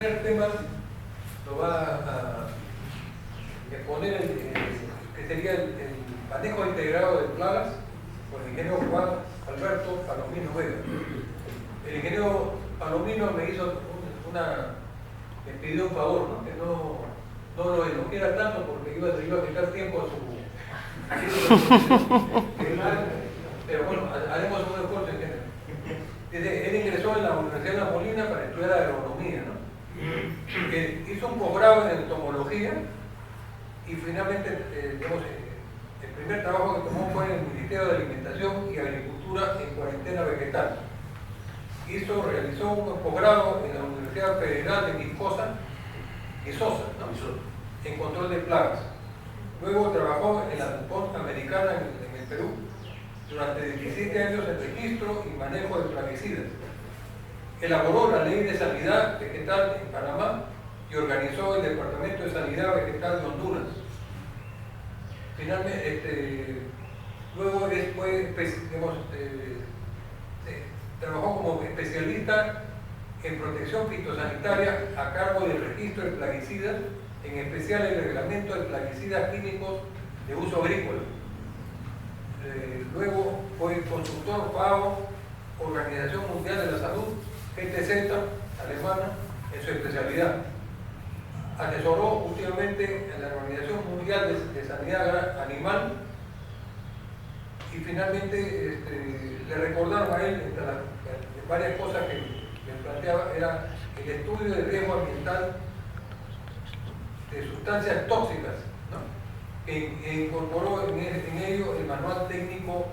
El tema lo va a exponer que sería el manejo integrado de plagas por el ingeniero Juan Alberto Palomino Vega. El ingeniero Palomino me pidió un favor, ¿no? Que no lo elogiara tanto porque iba a quitar tiempo a su... Pero bueno, haremos un esfuerzo, ingeniero. Él ingresó en la Universidad de La Molina para estudiar agronomía, ¿no? Hizo un posgrado en entomología y finalmente, el primer trabajo que tomó fue en el Ministerio de Alimentación y Agricultura en cuarentena vegetal. Realizó un posgrado en la Universidad Federal de Visosa, ¿no? En control de plagas. Luego trabajó en la DuPont americana en el Perú durante 17 años en registro y manejo de plaguicidas. Elaboró la Ley de Sanidad Vegetal en Panamá y organizó el Departamento de Sanidad Vegetal de Honduras. Finalmente, luego trabajó como especialista en protección fitosanitaria a cargo del registro de plaguicidas, en especial el reglamento de plaguicidas químicos de uso agrícola. Luego fue consultor FAO, Organización Mundial de la Salud, GTZ, alemana, en su especialidad. Asesoró últimamente en la Organización Mundial de Sanidad Animal y finalmente le recordaron a él, entre las varias cosas que le planteaba, era el estudio de riesgo ambiental de sustancias tóxicas, ¿no? Que incorporó en ello el manual técnico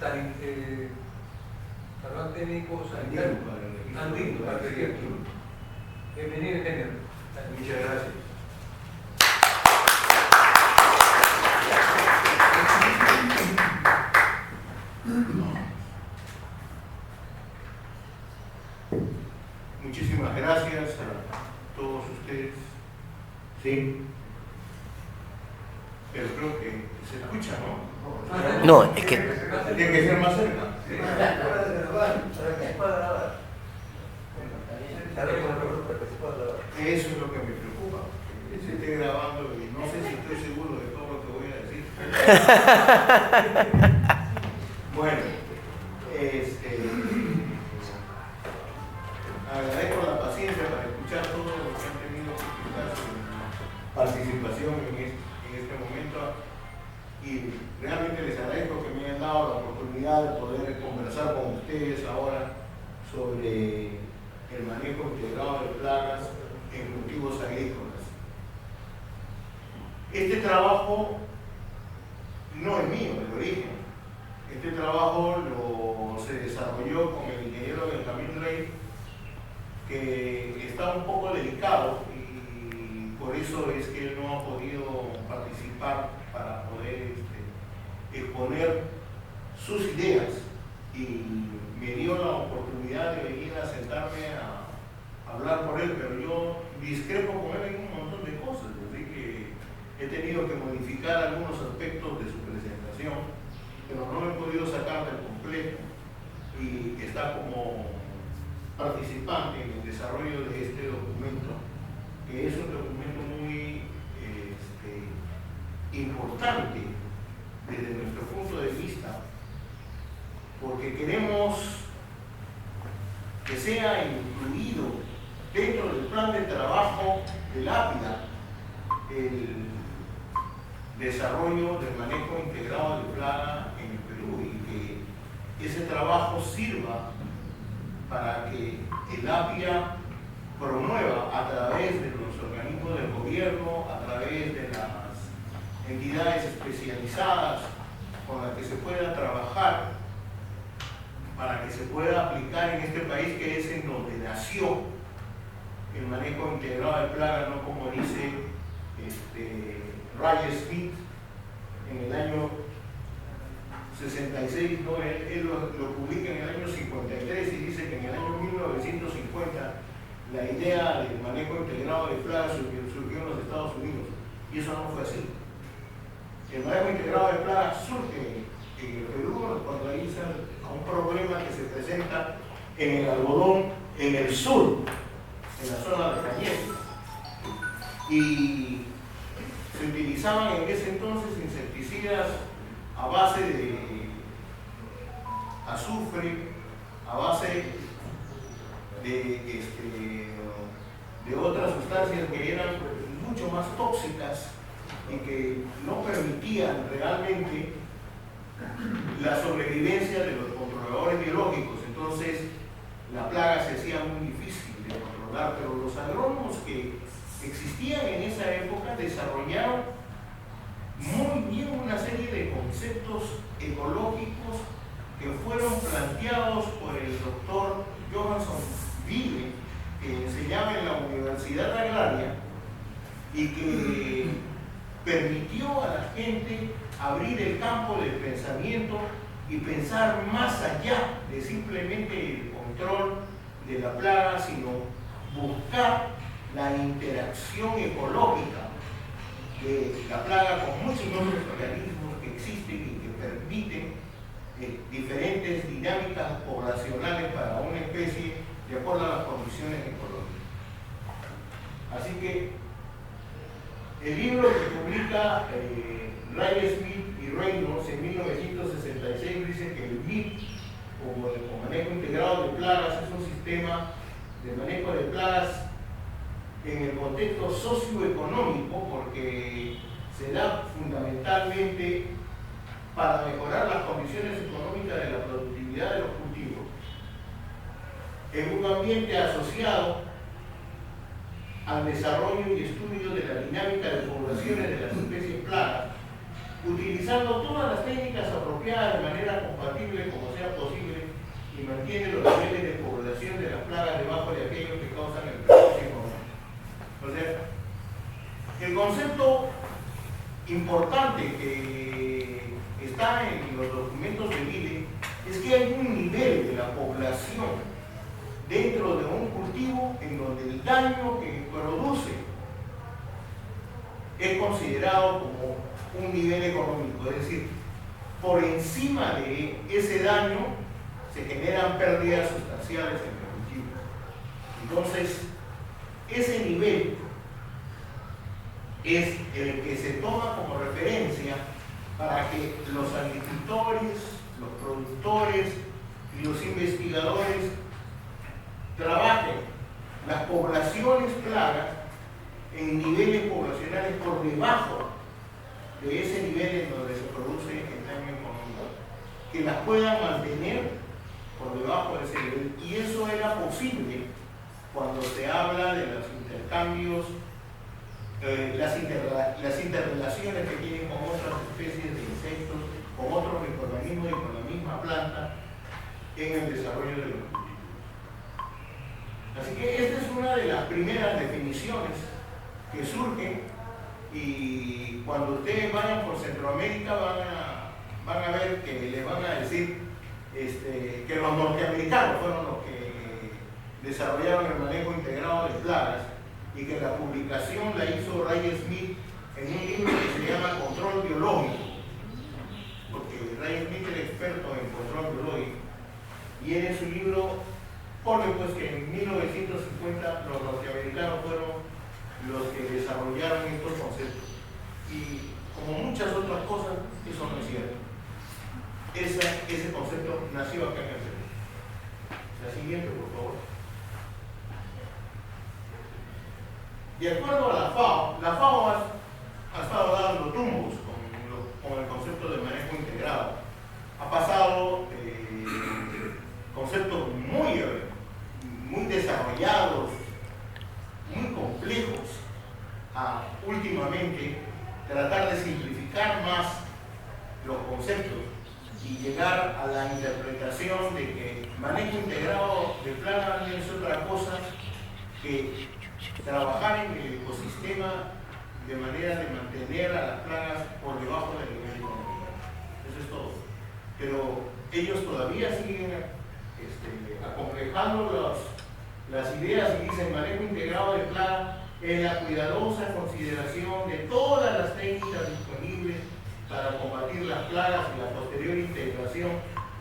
sanitario andino para el registro. Bienvenido, ingeniero. Muchas gracias. Muchísimas gracias a todos ustedes. Sí. Pero creo que se escucha, ¿no? No, es que... Tiene que ser más cerca. Eso es lo que me preocupa, que se esté grabando y no sé si estoy seguro de todo lo que voy a decir. Bueno, agradezco la paciencia para escuchar todo lo que han tenido su participación en este momento y realmente les agradezco que me hayan dado la oportunidad de poder conversar con ustedes ahora sobre el manejo integrado de plagas en cultivos agrícolas. Este trabajo no es mío de origen. Este trabajo se desarrolló con el ingeniero Benjamín Rey, que está un poco delicado y por eso es que él no ha podido participar para poder exponer sus ideas, y me dio la oportunidad de venir a sentarme a hablar por él, pero yo discrepo con él en un montón de cosas, así que he tenido que modificar algunos aspectos de su presentación, pero no me he podido sacar del completo y está como participante en el desarrollo de este documento, que es un documento muy importante desde nuestro punto de vista, porque queremos que sea incluido dentro del plan de trabajo del APIDA el desarrollo del manejo integrado de plaga en el Perú, y que ese trabajo sirva para que el APIA promueva a través de los organismos del gobierno, a través de las entidades especializadas con las que se pueda trabajar, para que se pueda aplicar en este país, que es en donde nació el manejo integrado de plagas, no como dice Ray Smith en el año 66, ¿no? Él lo publica en el año 53 y dice que en el año 1950 la idea del manejo integrado de plagas surgió en los Estados Unidos, y eso no fue así. El manejo integrado de plagas surge en el Perú cuando hay un problema que se presenta en el algodón en el sur en la zona de Cañete. Y se utilizaban en ese entonces insecticidas a base de azufre, a base de otras sustancias que eran mucho más tóxicas y que no permitían realmente la sobrevivencia de los controladores biológicos. Entonces la plaga se hacía muy difícil de controlar, pero los agrónomos que existían en esa época desarrollaron muy bien una serie de conceptos ecológicos que fueron planteados por el doctor Johansson Ville, que enseñaba en la Universidad Agraria y que permitió a la gente abrir el campo del pensamiento y pensar más allá de simplemente el control de la plaga, sino buscar la interacción ecológica de la plaga con muchos otros organismos que existen y que permiten diferentes dinámicas poblacionales para una especie de acuerdo a las condiciones ecológicas. Así que el libro que publica Ray Smith y Reynolds en 1966 dice que el MIP, como el manejo integrado de plagas, es un sistema de manejo de plagas en el contexto socioeconómico, porque se da fundamentalmente para mejorar las condiciones económicas de la productividad de los cultivos en un ambiente asociado al desarrollo y estudio de la dinámica de poblaciones de las especies plagas, utilizando todas las técnicas apropiadas de manera compatible como sea posible, y mantiene los niveles de población de las plagas debajo de aquellos que causan el perjuicio económico. O sea, el concepto importante que está en los documentos de Ville es que hay un nivel de la población dentro de un cultivo en donde el daño que produce es considerado como un nivel económico, es decir, por encima de ese daño se generan pérdidas sustanciales en el cultivo. Entonces, ese nivel es el que se toma como referencia para que los agricultores, los productores y los investigadores trabajen las poblaciones plagas en niveles poblacionales por debajo de ese nivel en donde se produce el daño económico, que las puedan mantener por debajo de ese nivel. Y eso era posible cuando se habla de los intercambios, las interrelaciones que tienen con otras especies de insectos, con otros microorganismos y con la misma planta en el desarrollo de los cultivos. Así que esta es una de las primeras definiciones que surgen, y cuando ustedes vayan por Centroamérica van a ver que les van a decir que los norteamericanos fueron los que desarrollaron el manejo integrado de plagas, y que la publicación la hizo Ray Smith en un libro que se llama Control Biológico, porque Ray Smith era experto en control biológico, y él en su libro pone pues que en 1950 los norteamericanos fueron los que desarrollaron estos conceptos, y como muchas otras cosas, eso no es cierto. Ese concepto nació acá en el Perú. La siguiente, por favor. De acuerdo a la FAO ha estado dando tumbos con el concepto de manejo integrado. Ha pasado conceptos muy desarrollados, muy complejos, a últimamente tratar de simplificar más los conceptos y llegar a la interpretación de que manejo integrado de plagas no es otra cosa que trabajar en el ecosistema de manera de mantener a las plagas por debajo del nivel económico. Eso es todo. Pero ellos todavía siguen acomplejando las ideas y dicen manejo integrado de plagas en la cuidadosa consideración de todas las técnicas disponibles para combatir las plagas y la posterior integración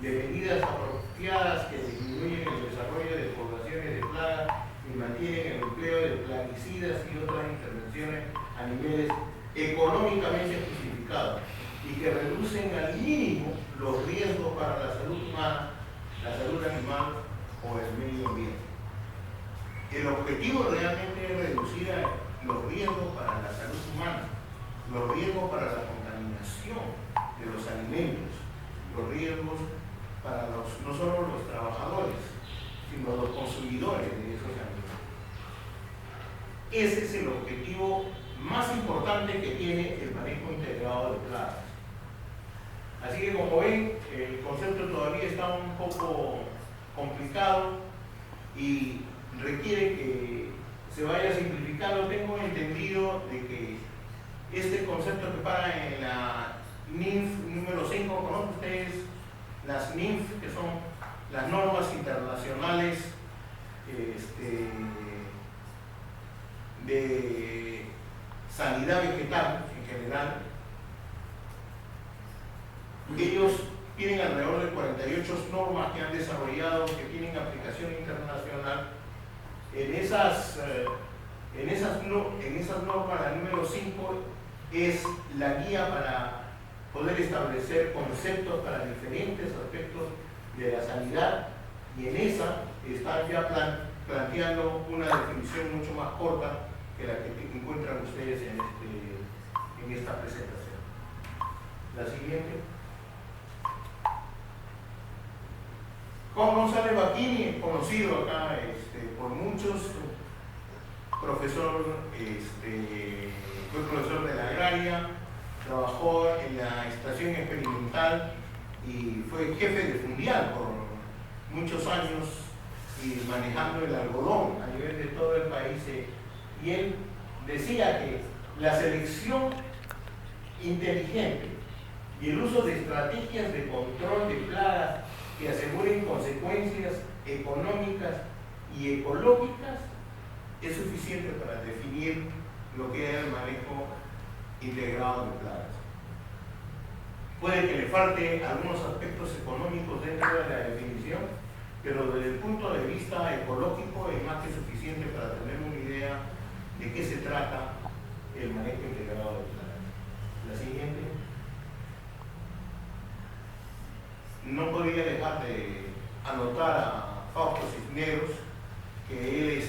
de medidas apropiadas que disminuyen el desarrollo de poblaciones de plagas y mantienen el empleo de plaguicidas y otras intervenciones a niveles económicamente justificados y que reducen al mínimo los riesgos para la salud humana, la salud animal o el medio ambiente. El objetivo realmente es reducir los riesgos para la salud humana, los riesgos para la contaminación de los alimentos, los riesgos para no solo los trabajadores, sino los consumidores de esos alimentos. Ese es el objetivo más importante que tiene el manejo integrado de plagas. Así que, como ven, el concepto todavía está un poco complicado y requiere que se vaya simplificando. Tengo entendido de que este concepto que para en la NINF número 5, ¿conocen ustedes las NINF, que son las normas internacionales de sanidad vegetal en general? Ellos tienen alrededor de 48 normas que han desarrollado, que tienen aplicación internacional. En esas normas, la número 5 es la guía para poder establecer conceptos para diferentes aspectos de la sanidad, y en esa están ya planteando una definición mucho más corta que la que encuentran ustedes en esta presentación. La siguiente. Juan González Bacchini es conocido acá por muchos, profesor, fue profesor de la agraria, trabajó en la estación experimental y fue jefe de Fundial por muchos años y manejando el algodón a nivel de todo el país. Y él decía que la selección inteligente y el uso de estrategias de control de plagas que aseguren consecuencias económicas y ecológicas es suficiente para definir lo que es el manejo integrado de plagas. Puede que le falte algunos aspectos económicos dentro de la definición, pero desde el punto de vista ecológico es más que suficiente para tener una idea de qué se trata el manejo integrado de plagas. La siguiente. No podría dejar de anotar a Fausto Cisneros, que él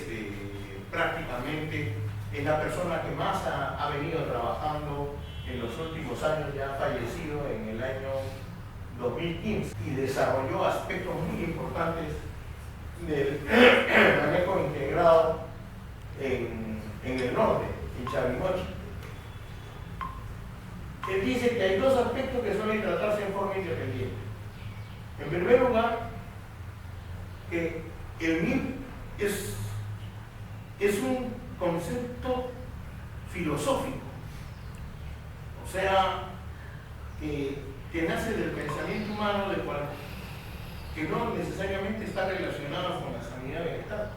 prácticamente es la persona que más ha venido trabajando en los últimos años, ya fallecido en el año 2015, y desarrolló aspectos muy importantes del manejo integrado en el norte, en Chavimochi. Él dice que hay dos aspectos que suelen tratarse en forma independiente. En primer lugar, que el MIP es un concepto filosófico, o sea, que nace del pensamiento humano, que no necesariamente está relacionado con la sanidad vegetal.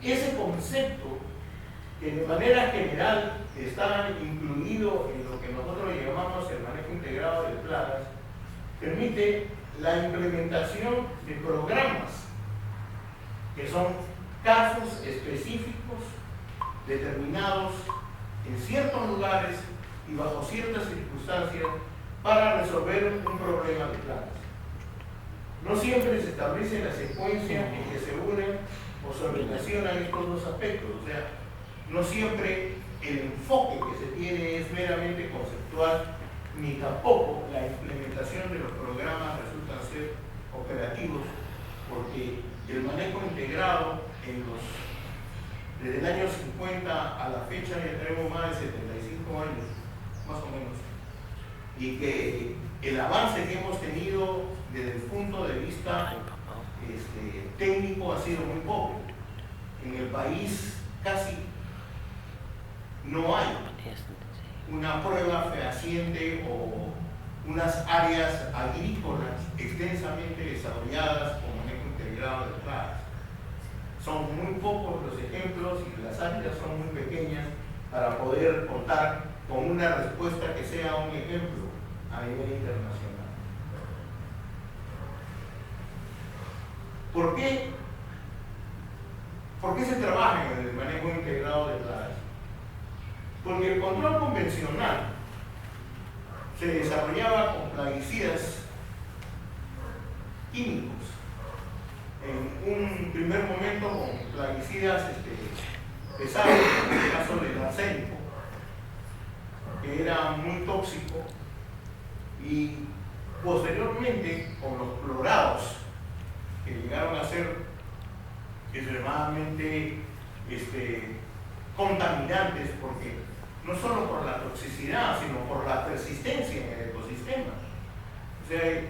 Ese concepto, que de manera general está incluido en lo que nosotros llamamos el manejo integrado de plagas, permite la implementación de programas que son casos específicos determinados en ciertos lugares y bajo ciertas circunstancias para resolver un problema de plagas. No siempre se establece la secuencia en que se unen o se relacionan estos dos aspectos, o sea, no siempre el enfoque que se tiene es meramente conceptual, ni tampoco la implementación de los programas resulta ser operativos, porque el manejo integrado desde el año 50 a la fecha ya tenemos más de 75 años, más o menos, y que el avance que hemos tenido desde el punto de vista técnico ha sido muy poco. En el país casi no hay una prueba fehaciente o unas áreas agrícolas extensamente desarrolladas con manejo integrado de plagas. Son muy pocos los ejemplos y las áreas son muy pequeñas para poder contar con una respuesta que sea un ejemplo a nivel internacional. ¿Por qué ¿Por qué se trabaja en el manejo integrado de plagas? Porque el control convencional se desarrollaba con plaguicidas químicos. En un primer momento con plaguicidas pesados, en el caso del arsénico, que era muy tóxico, y posteriormente con los clorados, que llegaron a ser extremadamente contaminantes, porque no solo por la toxicidad, sino por la persistencia en el ecosistema. O sea,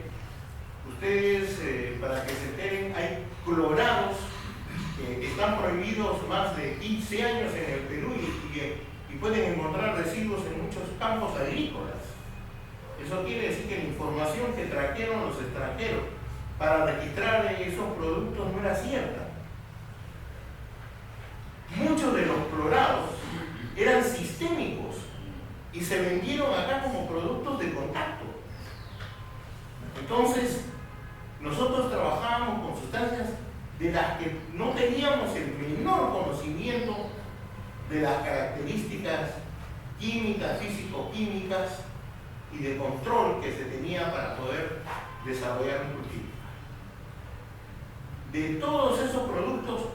ustedes, para que se enteren, hay clorados que están prohibidos más de 15 años en el Perú y pueden encontrar residuos en muchos campos agrícolas. Eso quiere decir que la información que trajeron los extranjeros para registrar esos productos no era cierta. Muchos de los clorados eran sistémicos y se vendieron acá como productos de contacto. Entonces, nosotros trabajábamos con sustancias de las que no teníamos el menor conocimiento de las características químicas, físico-químicas y de control que se tenía para poder desarrollar un cultivo. De todos esos productos,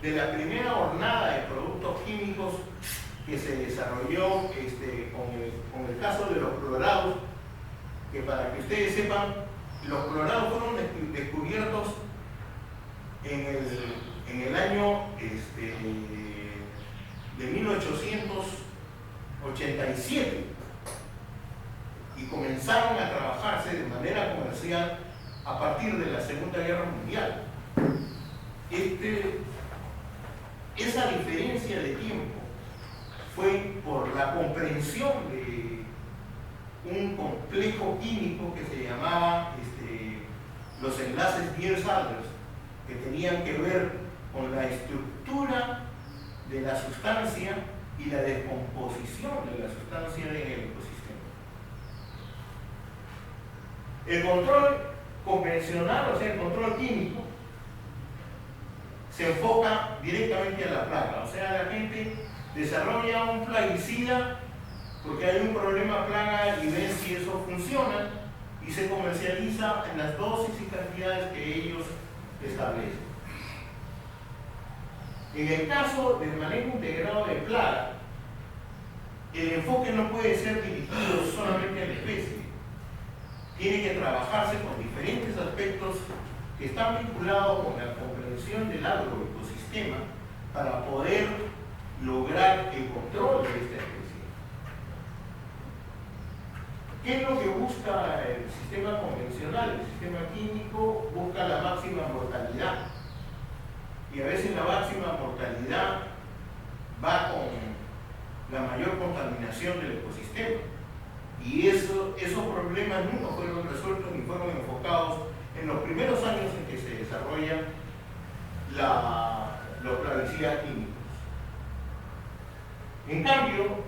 de la primera jornada de productos químicos que se desarrolló con el caso de los clorados, que para que ustedes sepan, los clorados fueron descubiertos en el año de 1887 y comenzaron a trabajarse de manera comercial a partir de la Segunda Guerra Mundial. Esa diferencia de tiempo fue por la comprensión de un complejo químico que se llamaba los enlaces Diels-Alder, que tenían que ver con la estructura de la sustancia y la descomposición de la sustancia en el ecosistema. El control convencional, o sea, el control químico, se enfoca directamente a la plaga. O sea, la gente desarrolla un plaguicida porque hay un problema plaga y ven si eso funciona y se comercializa en las dosis y cantidades que ellos establecen. En el caso del manejo integrado de plaga, el enfoque no puede ser dirigido solamente a la especie. Tiene que trabajarse con diferentes aspectos que están vinculados con la comprensión del agroecosistema para poder lograr el control de esta especie. ¿Qué es lo que busca el sistema convencional? El sistema químico busca la máxima mortalidad. Y a veces la máxima mortalidad va con la mayor contaminación del ecosistema. Y esos problemas nunca fueron resueltos ni fueron enfocados en los primeros años en que se desarrolla los plaguicidas químicos. En cambio,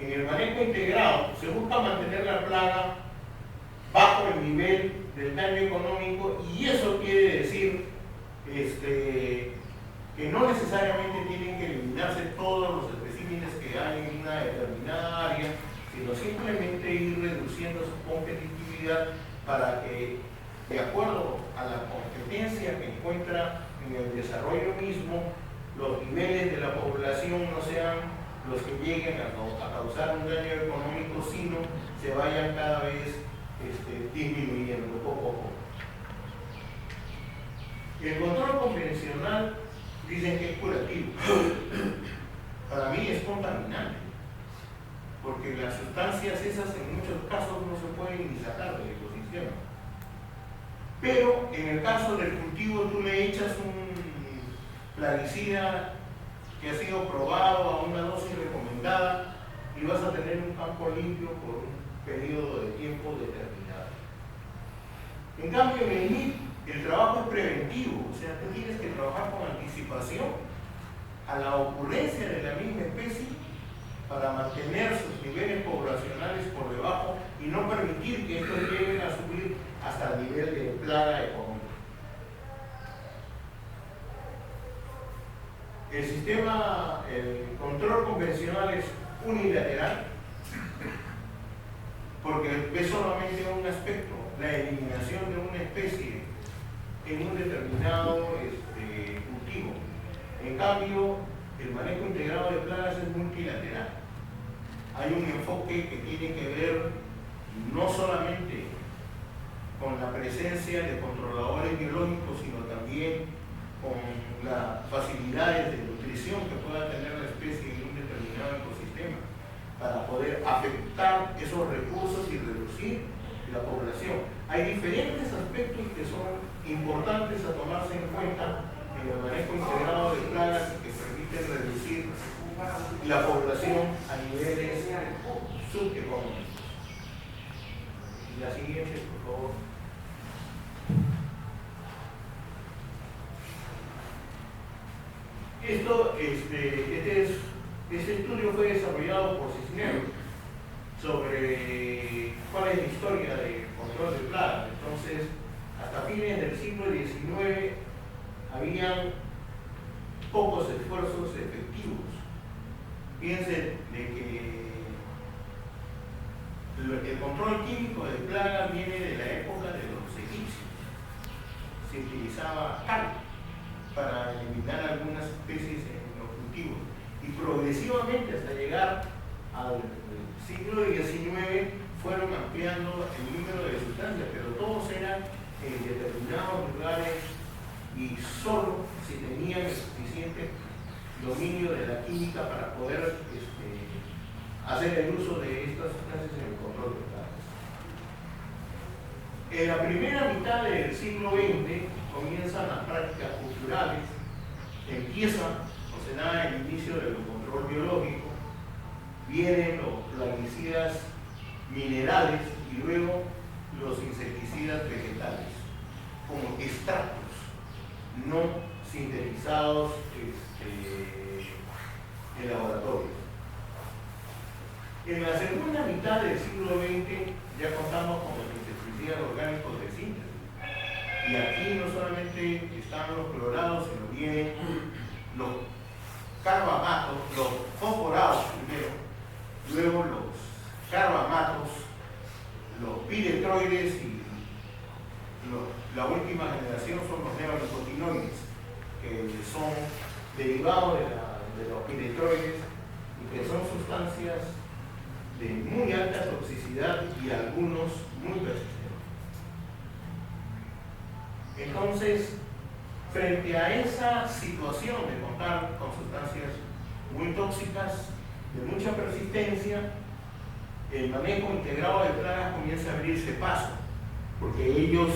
en el manejo integrado se busca mantener la plaga bajo el nivel del daño económico, y eso quiere decir que no necesariamente tienen que eliminarse todos los especímenes que hay en una determinada área, sino simplemente ir reduciendo su competitividad para que, de acuerdo a la competencia que encuentra en el desarrollo mismo, los niveles de la población no sean los que lleguen a causar un daño económico, sino se vayan cada vez disminuyendo poco a poco. El control convencional dicen que es curativo. Para mí es contaminante, porque las sustancias esas en muchos casos no se pueden ni sacar del ecosistema. Pero en el caso del cultivo, tú le echas un plaguicida que ha sido probado a una dosis recomendada y vas a tener un campo limpio por un periodo de tiempo determinado. En cambio, en el MIP, el trabajo es preventivo, o sea, tú tienes que trabajar con anticipación a la ocurrencia de la misma especie para mantener sus niveles poblacionales por debajo y no permitir que estos lleguen a subir hasta el nivel de plaga económica. sistema, el control convencional es unilateral, porque ve solamente un aspecto, la eliminación de una especie en un determinado cultivo. En cambio, el manejo integrado de plagas es multilateral. Hay un enfoque que tiene que ver no solamente con la presencia de controladores biológicos, sino también con las facilidades de nutrición que pueda tener la especie en un determinado ecosistema para poder afectar esos recursos y reducir la población. Hay diferentes aspectos que son importantes a tomarse en cuenta en el manejo integrado de plagas que permiten reducir la población a niveles subeconómicos. La siguiente, por favor. Este estudio fue desarrollado por Cisneros sobre cuál es la historia del control de plagas. Entonces, hasta fines del siglo XIX habían pocos esfuerzos efectivos. Piensen de que el control químico de plagas viene de la época de los egipcios. Se utilizaba cal para eliminar algunas especies en los cultivos, y progresivamente hasta llegar al siglo XIX fueron ampliando el número de sustancias, pero todos eran en determinados lugares y solo si tenían el suficiente dominio de la química para poder hacer el uso de estas sustancias en el control de plagas. En la primera mitad del siglo XX comienzan las prácticas culturales, empieza, o se da el inicio del control biológico, vienen los plaguicidas minerales y luego los insecticidas vegetales, como extractos no sintetizados en laboratorio. En la segunda mitad del siglo XX ya contamos con los insecticidas orgánicos de síntesis. Y aquí no solamente están los clorados, sino vienen los carbamatos, los fosforados primero, luego los carbamatos, los piretroides y la última generación son los neonicotinoides, que son derivados de los piretroides y que son sustancias de muy alta toxicidad y algunos muy persistentes. Entonces, frente a esa situación de contar con sustancias muy tóxicas, de mucha persistencia, el manejo integrado de plagas comienza a abrirse paso, porque ellos,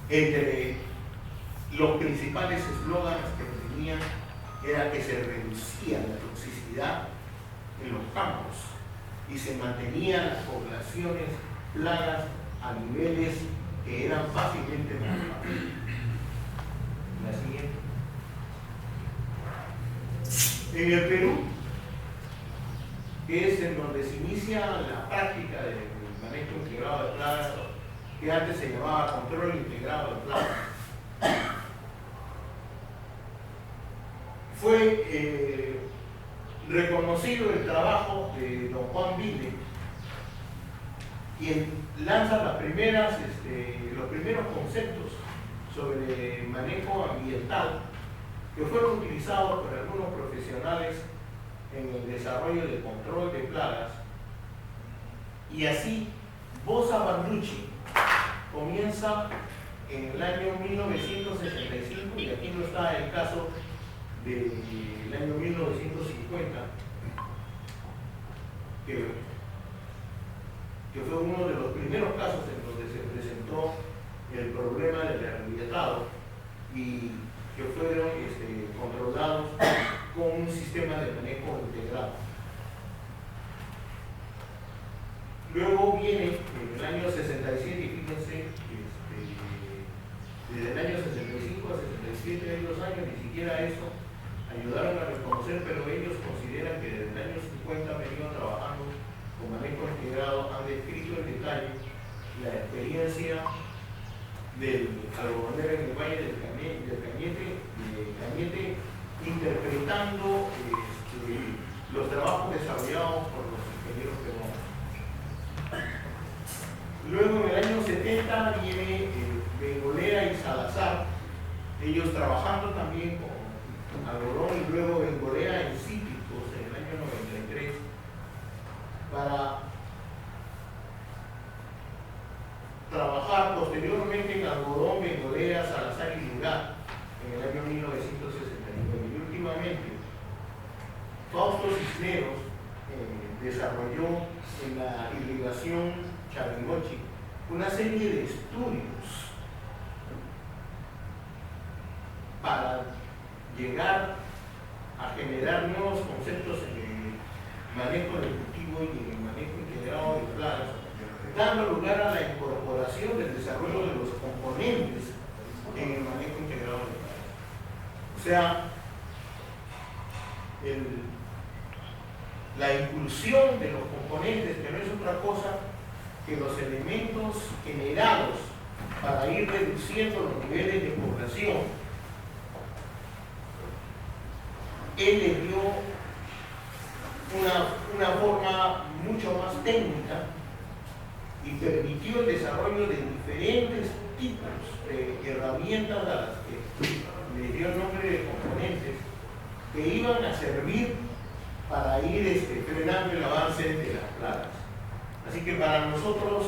entre los principales eslóganes que tenían, era que se reducía la toxicidad en los campos y se mantenían las poblaciones plagas a niveles que eran fácilmente manejables. La siguiente. En el Perú, que es en donde se inicia la práctica del manejo integrado de plagas, que antes se llamaba control integrado de plagas, fue reconocido el trabajo de don Juan Ville, quien lanza los primeros conceptos sobre manejo ambiental que fueron utilizados por algunos profesionales en el desarrollo del control de plagas. Y así, Bosa Banducci comienza en el año 1965, y aquí no está el caso del año 1950, que fue uno de los primeros casos en donde se presentó el problema del agrietado y que fueron controlados con un sistema de manejo integrado. Luego viene en el año 67, y fíjense, desde el año 65 a 67 hay 2 años, ni siquiera eso ayudaron a reconocer, pero ellos consideran que desde el año 50 venían trabajando con manejo integrado, han descrito en detalle la experiencia del algodonero en el Valle del Cañete, interpretada implementando los trabajos desarrollados por los ingenieros peruanos. Luego en el año 70 viene Bengolea y Salazar, ellos trabajando también con algodón, y luego Bengolea en cítricos en el año 93 para trabajar posteriormente en algodón, Bengolea, Salazar y Lugar en el año 1969. Y últimamente Fausto Cisneros desarrolló en la irrigación Chavingochi una serie de estudios para llegar a generar nuevos conceptos en el manejo del cultivo y en el manejo integrado de plagas, dando lugar a la incorporación del desarrollo de los componentes en el manejo integrado de plagas. O sea, la inclusión de los componentes, que no es otra cosa que los elementos generados para ir reduciendo los niveles de población. Él le dio una forma mucho más técnica y permitió el desarrollo de diferentes tipos de herramientas a las que le dio el nombre de componentes que iban a servir para ir frenando el avance de las plagas. Así que para nosotros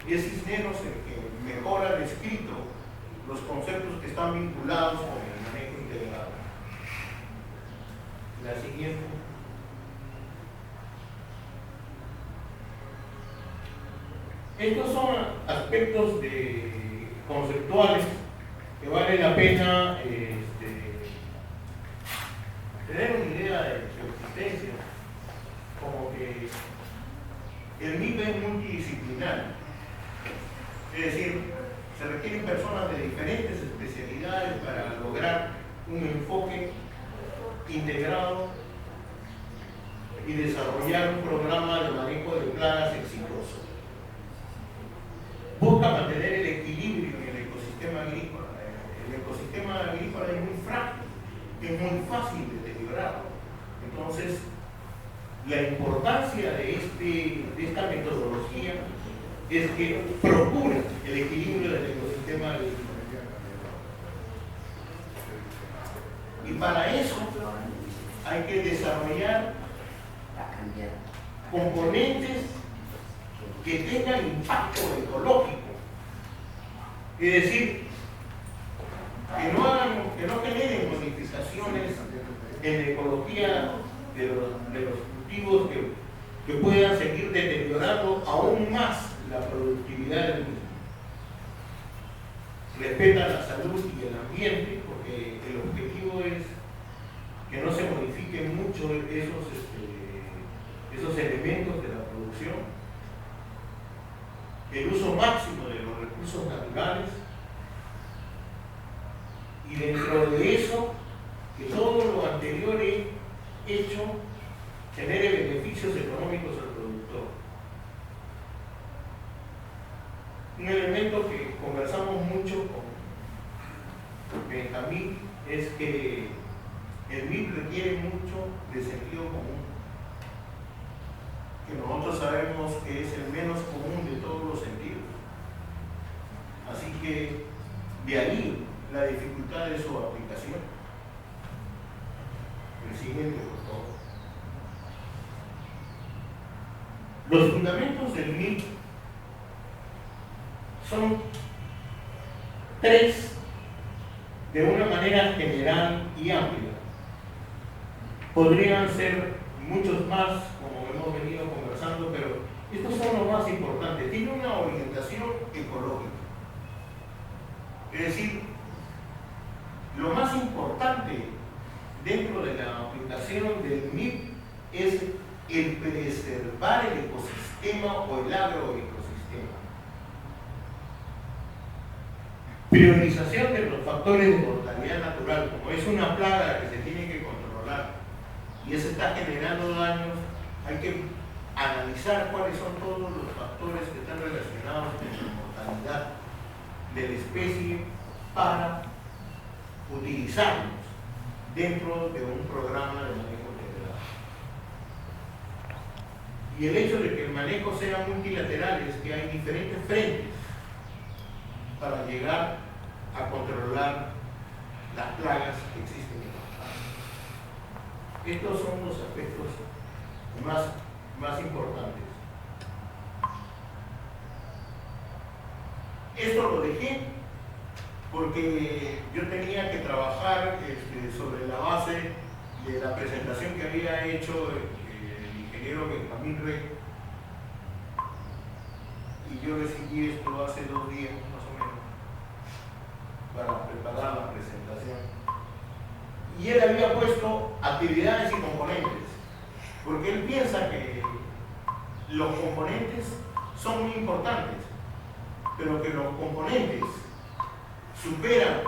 es Cisneros el que mejor ha descrito los conceptos que están vinculados con el manejo integrado. La siguiente. Estos son aspectos conceptuales que vale la pena tener una idea de su existencia, como que el MIP es multidisciplinar, es decir, se requieren personas de diferentes especialidades para lograr un enfoque integrado y desarrollar un programa de manejo de plagas exitoso. Busca mantener el equilibrio en el ecosistema agrícola. El ecosistema agrícola es muy frágil, es muy fácil de deteriorarlo. Entonces, la importancia de esta metodología es que procura el equilibrio del ecosistema agrícola. Y para eso hay que desarrollar componentes que tengan impacto ecológico. Es decir, que no generen modificaciones en la ecología de los cultivos que puedan seguir deteriorando aún más la productividad del mismo. Respeta la salud y el ambiente, porque el objetivo es que no se modifiquen mucho esos elementos de la producción, el uso máximo de los recursos naturales, y dentro de eso, que todo lo anterior hecho genere beneficios económicos al productor. Un elemento que conversamos mucho con Benjamín es que el MIP requiere mucho de sentido común, que nosotros sabemos que es el menos común de todos los sentidos. Así que de ahí la dificultad de su aplicación. El siguiente, por favor. Los fundamentos del MIP son tres de una manera general y amplia. Podrían ser muchos más, como hemos venido conversando, pero estos son los más importantes. Tiene una orientación ecológica. Es decir, lo más importante dentro de la aplicación del MIP es el preservar el ecosistema o el agroecosistema. Priorización de los factores de mortalidad natural. Como es una plaga que se tiene que controlar y eso está generando daños, hay que analizar cuáles son todos los factores que están relacionados con la mortalidad de la especie para utilizarlos dentro de un programa de manejo integrado. Y el hecho de que el manejo sea multilateral es que hay diferentes frentes para llegar a controlar las plagas que existen en el mercado. Estos son los aspectos más importantes. Esto lo dejé porque yo tenía que trabajar sobre la base de la presentación que había hecho el ingeniero Benjamín Rey, y yo recibí esto hace 2 días más o menos para preparar la presentación, y él había puesto actividades y componentes, porque él piensa que los componentes son muy importantes, pero que los componentes superan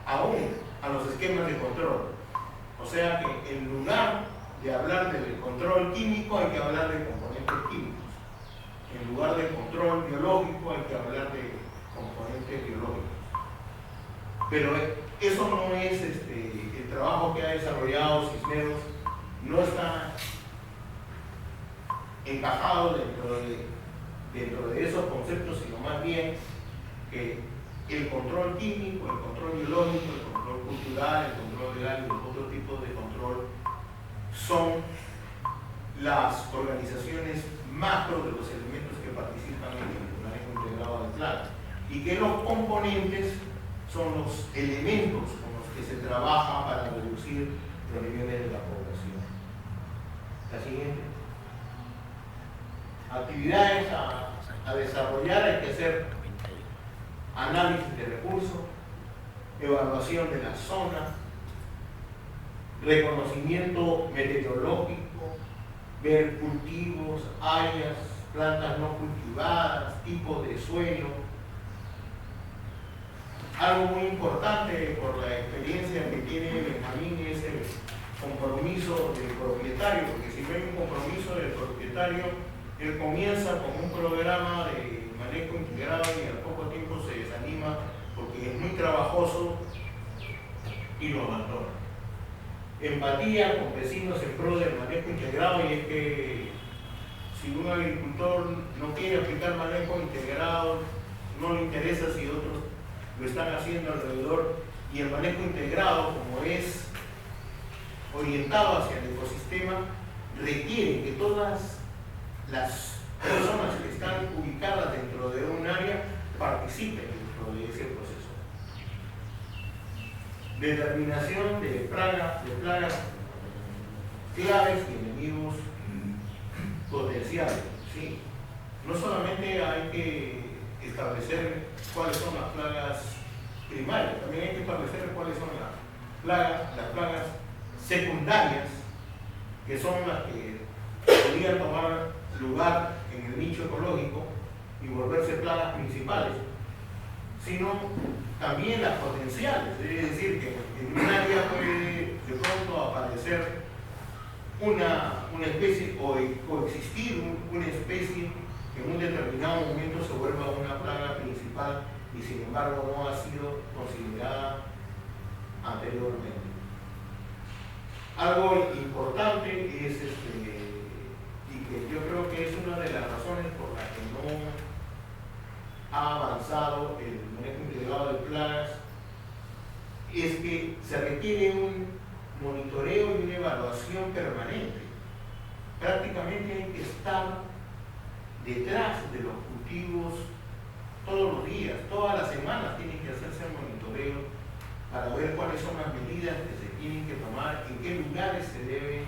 aún a los esquemas de control. O sea que en lugar de hablar del control químico hay que hablar de componentes químicos. En lugar de control biológico hay que hablar de componentes biológicos. Pero eso no es el trabajo que ha desarrollado Cisneros, no está encajado dentro de esos conceptos, sino más bien que el control químico, el control biológico, el control cultural, el control legal y los otros tipos de control son las organizaciones macro de los elementos que participan en el manejo integrado del plan, y que los componentes son los elementos con los que se trabaja para reducir los niveles de la población. La siguiente. Actividades a desarrollar: hay que hacer análisis de recursos, evaluación de la zona, reconocimiento meteorológico, ver cultivos, áreas, plantas no cultivadas, tipos de suelo. Algo muy importante por la experiencia que tiene Benjamín es el compromiso del propietario, porque si no hay un compromiso del propietario, él comienza con un programa de manejo integrado y al poco tiempo se desanima porque es muy trabajoso y lo abandona. Empatía con vecinos en pro del manejo integrado, y es que si un agricultor no quiere aplicar manejo integrado, no le interesa si otros lo están haciendo alrededor, y el manejo integrado, como es orientado hacia el ecosistema, requiere que todas las personas que están ubicadas dentro de un área participen dentro de ese proceso. Determinación de plagas claves y enemigos potenciales. ¿Sí? No solamente hay que establecer cuáles son las plagas primarias, también hay que establecer cuáles son las plagas secundarias, que son las que podrían tomar lugar en el nicho ecológico y volverse plagas principales, sino también las potenciales. Es decir, que en un área puede de pronto aparecer una especie o coexistir una especie que en un determinado momento se vuelva una plaga principal y sin embargo no ha sido considerada anteriormente. Algo importante es y que yo creo que es una de las razones por las que no ha avanzado el manejo integrado de plagas, es que se requiere un monitoreo y una evaluación permanente. Prácticamente hay que estar detrás de los cultivos todos los días, todas las semanas tiene que hacerse el monitoreo para ver cuáles son las medidas que se tienen que tomar, en qué lugares se debe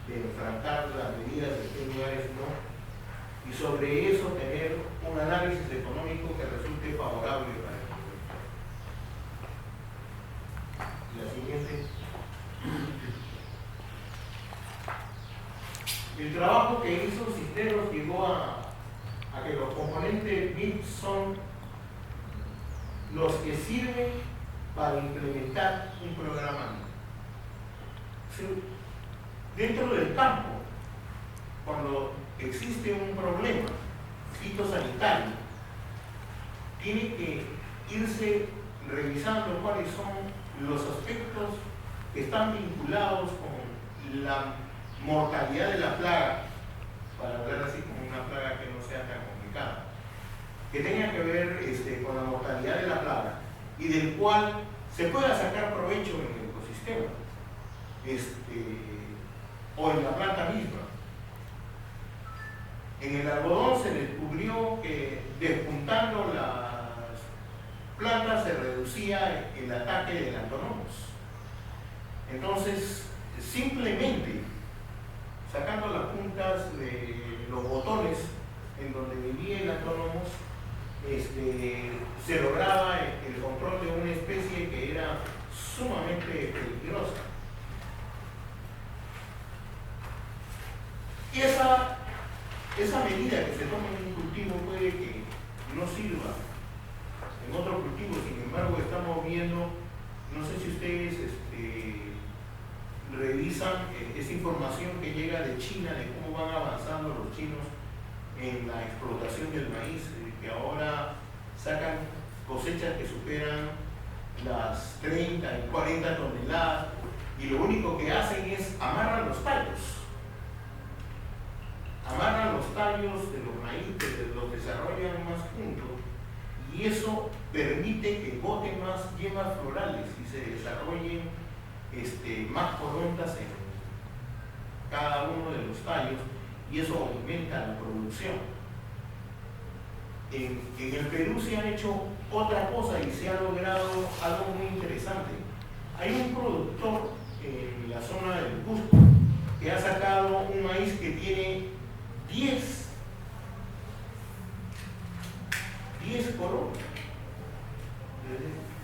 de enfrentar las medidas, en qué lugares no, y sobre eso tener un análisis económico que resulte favorable para el productor. La siguiente. El trabajo que hizo Cisneros llegó a que los componentes BIT son los que sirven para implementar un programa. Dentro del campo, cuando existe un problema fitosanitario, tiene que irse revisando cuáles son los aspectos que están vinculados con la mortalidad de la plaga, para hablar así como una plaga que no sea tan complicada, que tenga que ver con la mortalidad de la plaga y del cual se pueda sacar provecho en el ecosistema o en la planta misma. En el algodón se descubrió que despuntando las plantas se reducía el ataque de lantónomos. Entonces, simplemente sacando las puntas de los botones en donde vivía el lantónomos, se lograba el control de una especie que era sumamente peligrosa. Y esa medida que se toma en un cultivo puede que no sirva en otro cultivo. Sin embargo, estamos viendo, no sé si ustedes revisan esa información que llega de China, de cómo van avanzando los chinos en la explotación del maíz, que ahora sacan cosechas que superan las 30 y 40 toneladas, y lo único que hacen es amarran los tallos de los maíces, los desarrollan más juntos, y eso permite que boten más yemas florales y se desarrollen más corontas en cada uno de los tallos, y eso aumenta la producción. En el Perú se ha hecho otra cosa y se ha logrado algo muy interesante. Hay un productor en la zona del Cusco que ha sacado un maíz que tiene 10 coronas,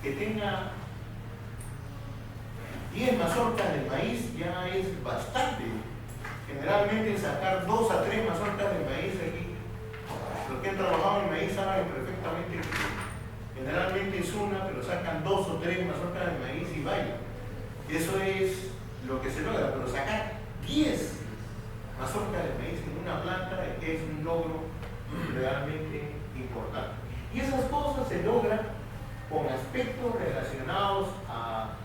que tenga 10 mazorcas de maíz ya es bastante. Generalmente sacar 2 a 3 mazorcas de maíz aquí, los que han trabajado en maíz saben perfectamente que generalmente es una, pero sacan 2 o 3 mazorcas de maíz y vaya. Eso es lo que se logra, pero sacar 10 mazorcas de maíz en una planta es un logro realmente importante. Y esas cosas se logran con aspectos relacionados a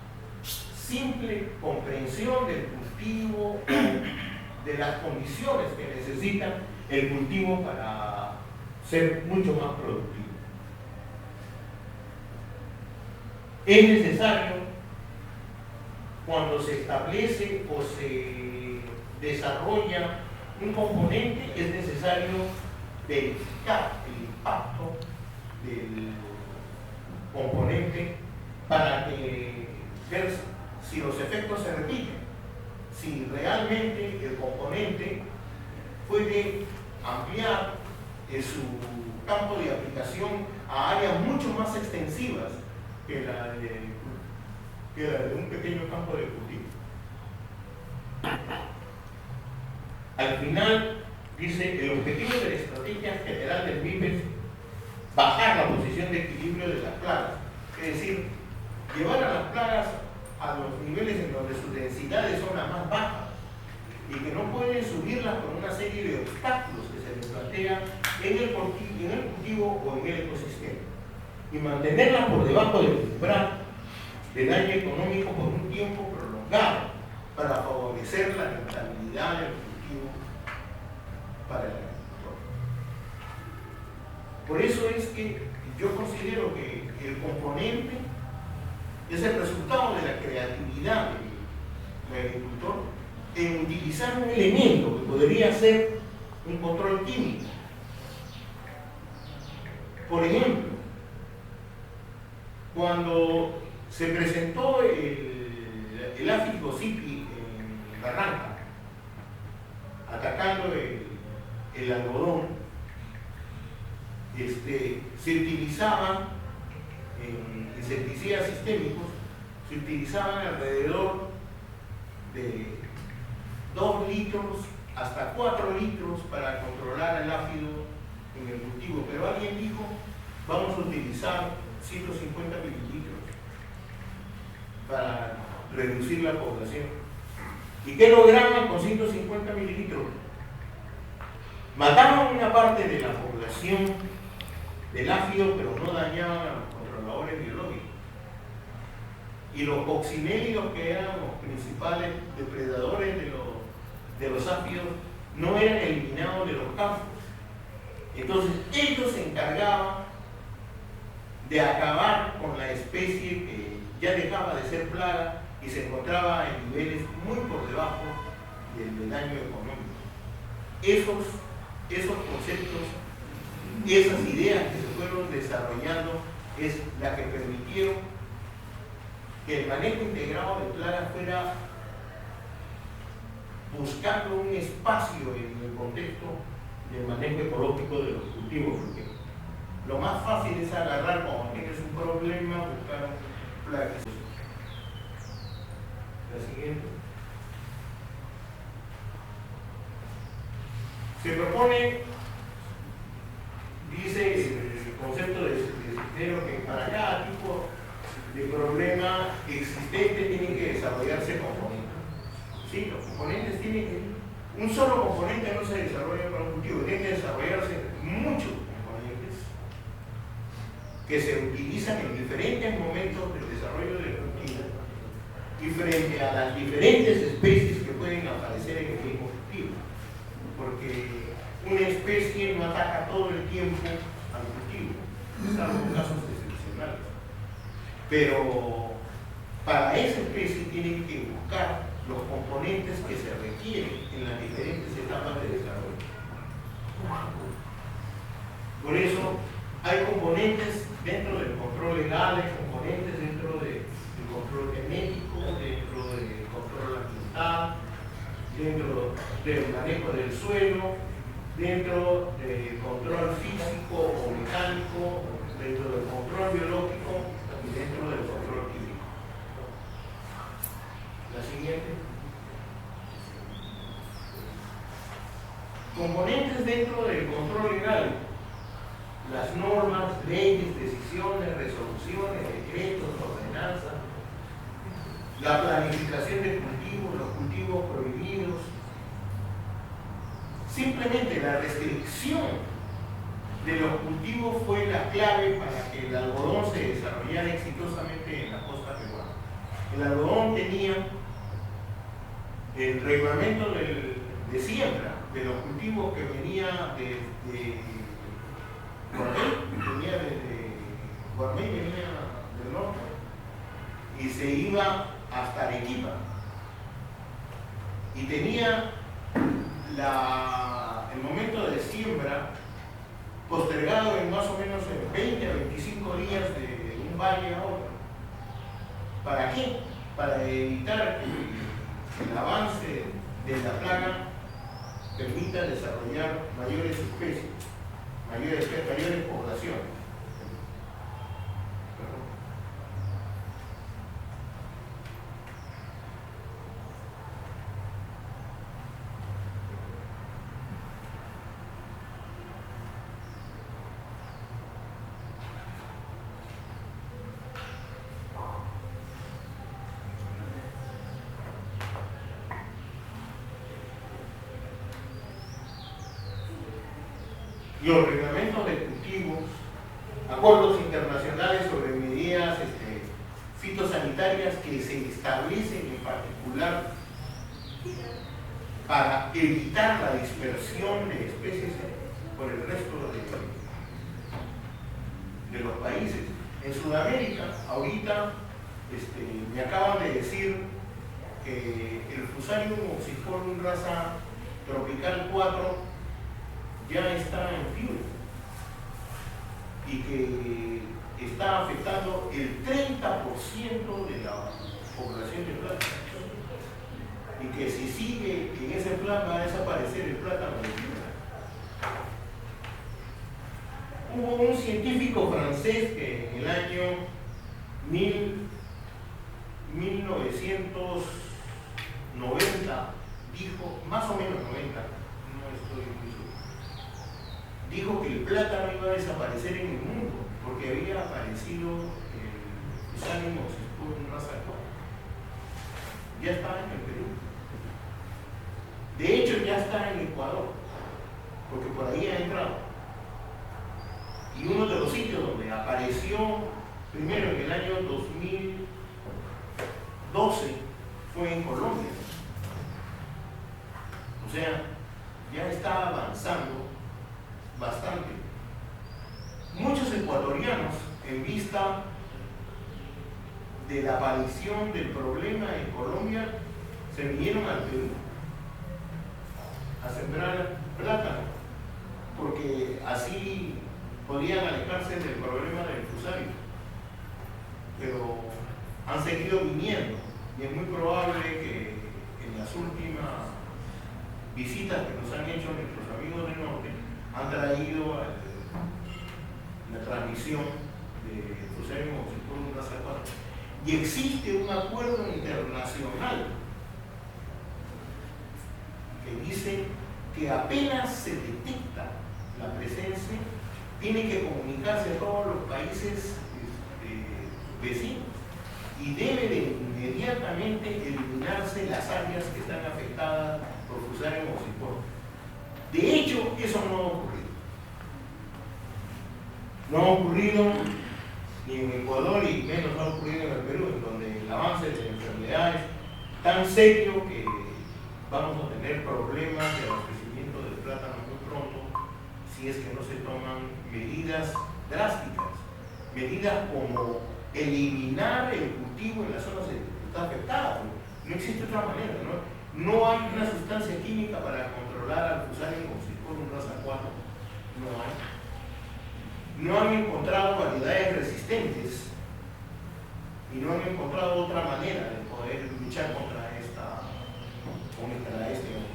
simple comprensión del cultivo, de las condiciones que necesita el cultivo para ser mucho más productivo. Es necesario, cuando se establece o se desarrolla un componente, es necesario verificar el impacto del componente para ver si los efectos se repiten, si realmente el componente puede ampliar su campo de aplicación a áreas mucho más extensivas que la de un pequeño campo de cultivo. Al final, dice, el objetivo de la estrategia general del MIP es bajar la posición de equilibrio de las plagas, es decir, llevar a las plagas a los niveles en donde sus densidades son las más bajas y que no pueden subirlas por una serie de obstáculos que se les plantea en el cultivo o en el ecosistema, y mantenerlas por debajo del umbral de daño económico por un tiempo prolongado para favorecer la rentabilidad del cultivo para el agricultor. Por eso es que yo considero que el componente es el resultado de la creatividad del agricultor en utilizar un elemento que podría ser un control químico. Por ejemplo, cuando se presentó el Aphis gossypii en Barranca, atacando el algodón, se utilizaban insecticidas sistémicos, se utilizaban alrededor de 2 litros hasta 4 litros para controlar el áfido en el cultivo, pero alguien dijo, vamos a utilizar 150 mililitros para reducir la población. ¿Y qué lograban con 150 mililitros? Mataban una parte de la población del áfido, pero no dañaban a los controladores biológicos. y los coccinélidos, que eran los principales depredadores de los áfidos, no eran eliminados de los campos. Entonces ellos se encargaban de acabar con la especie que ya dejaba de ser plaga y se encontraba en niveles muy por debajo del daño económico. Esos conceptos, esas ideas que se fueron desarrollando es la que permitieron que el manejo integrado de plagas fuera buscando un espacio en el contexto del manejo ecológico de los cultivos, porque lo más fácil es agarrar cuando tienes un problema, buscar plagas. La siguiente. Se propone, dice el concepto de Cisneros, que para cada tipo de problema existente tienen que desarrollarse componentes. Sí, los componentes tienen que... Un solo componente no se desarrolla para un cultivo, tienen que desarrollarse muchos componentes que se utilizan en diferentes momentos del desarrollo del cultivo y frente a las diferentes especies que pueden aparecer en el mismo cultivo. Porque una especie no ataca todo el tiempo al cultivo, salvo casos excepcionales. Pero para esa especie tienen que buscar los componentes que se requieren en las diferentes etapas de desarrollo. Por eso hay componentes dentro del control legal, hay componentes dentro del control genético, dentro del control ambiental, dentro del manejo del suelo, dentro del control físico o mecánico, dentro del control biológico y dentro del control químico. La siguiente. Componentes dentro del control legal. Las normas, leyes, decisiones, resoluciones, decretos, ordenanzas, la planificación de cultivos, los cultivos prohibidos. Simplemente la restricción de los cultivos fue la clave para que el algodón se desarrollara exitosamente en la costa peruana. El algodón tenía el reglamento de siembra de los cultivos que venía desde Guarmey, venía del norte y se iba hasta Arequipa y tenía el momento de siembra postergado en más o menos en 20 a 25 días de un valle a otro. ¿Para qué? Para evitar que el avance de la plaga permita desarrollar mayores especies, mayores poblaciones. Los reglamentos de cultivos, acuerdos internacionales sobre medidas fitosanitarias que se establecen en particular para evitar la dispersión de especies por el resto de los países. En Sudamérica, ahorita me acaban de decir que el Fusarium oxysporum raza tropical 4 ya está en fiebre y que está afectando el 30% de la población de plátano y que si sigue en ese plan va a desaparecer el plátano de fibra. Hubo un científico francés que en el año 1990 dijo, más o menos 90, no estoy muy seguro, dijo que el plátano iba a desaparecer en el mundo porque había aparecido el Fusarium oxysporum raza 4. Ya está en el Perú. De hecho, ya está en Ecuador, porque por ahí ha entrado. Y uno de los sitios donde apareció primero en el año 2000, sea, ya está avanzando bastante. Muchos ecuatorianos, en vista de la aparición del problema en Colombia, se vinieron al Perú a sembrar plátano, porque así podían alejarse del problema del fusario. Pero han seguido viniendo y es muy probable que en las últimas visitas que nos han hecho nuestros amigos del norte han traído la transmisión de fusario moxicolo raza 4. Y existe un acuerdo internacional que dice que apenas se detecta la presencia, tiene que comunicarse a todos los países vecinos y debe de inmediatamente eliminarse las áreas que están afectadas por fusario moxicolo. De hecho, eso no ha ocurrido. No ha ocurrido ni en Ecuador y menos ha ocurrido en el Perú, en donde el avance de la enfermedad es tan serio que vamos a tener problemas de abastecimiento del plátano muy pronto si es que no se toman medidas drásticas, medidas como eliminar el cultivo en las zonas que está afectada. No existe otra manera, no hay una sustancia química para controlar al fusario moxicolo raza 4, no hay. No han encontrado variedades resistentes y no han encontrado otra manera de poder luchar contra este hongo.